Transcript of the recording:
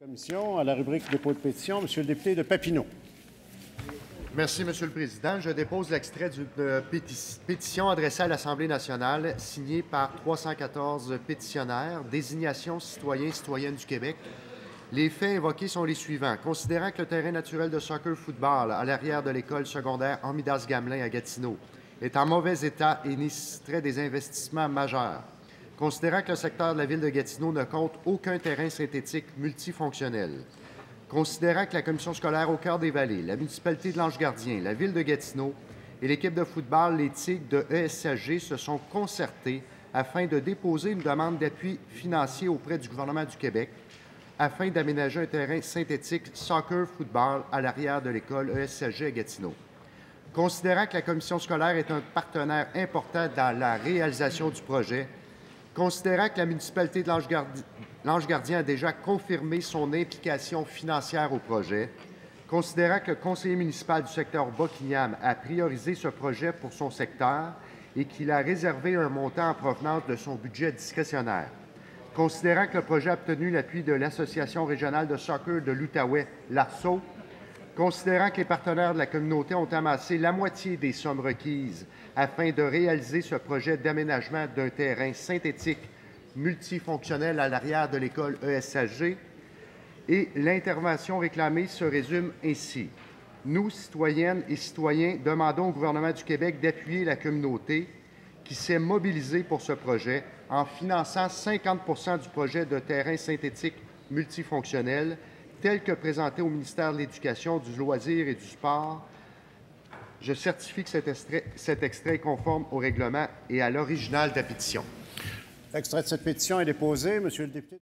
Commission, à la rubrique dépôt de pétition, Monsieur le député de Papineau. Merci, Monsieur le Président. Je dépose l'extrait d'une pétition adressée à l'Assemblée nationale, signée par 314 pétitionnaires, désignation citoyens-citoyennes du Québec. Les faits évoqués sont les suivants. Considérant que le terrain naturel de soccer-football à l'arrière de l'école secondaire Amidas-Gamelin à Gatineau est en mauvais état et nécessiterait des investissements majeurs. Considérant que le secteur de la ville de Gatineau ne compte aucun terrain synthétique multifonctionnel. Considérant que la commission scolaire au Cœur des Vallées, la municipalité de l'Ange-Gardien, la ville de Gatineau et l'équipe de football, les Tigres de ESSG, se sont concertés afin de déposer une demande d'appui financier auprès du gouvernement du Québec afin d'aménager un terrain synthétique soccer-football à l'arrière de l'école ESSG à Gatineau. Considérant que la commission scolaire est un partenaire important dans la réalisation du projet, considérant que la municipalité de l'Ange-Gardien a déjà confirmé son implication financière au projet, considérant que le conseiller municipal du secteur Bas-Quignam a priorisé ce projet pour son secteur et qu'il a réservé un montant en provenance de son budget discrétionnaire, considérant que le projet a obtenu l'appui de l'Association régionale de soccer de l'Outaouais, l'ARSO, considérant que les partenaires de la communauté ont amassé la moitié des sommes requises afin de réaliser ce projet d'aménagement d'un terrain synthétique multifonctionnel à l'arrière de l'école ESSG, et l'intervention réclamée se résume ainsi. Nous, citoyennes et citoyens, demandons au gouvernement du Québec d'appuyer la communauté qui s'est mobilisée pour ce projet en finançant 50 % du projet de terrain synthétique multifonctionnel tel que présenté au ministère de l'Éducation, du loisir et du sport. Je certifie que cet extrait est conforme au règlement et à l'original de la pétition. L'extrait de cette pétition est déposé. Monsieur le député.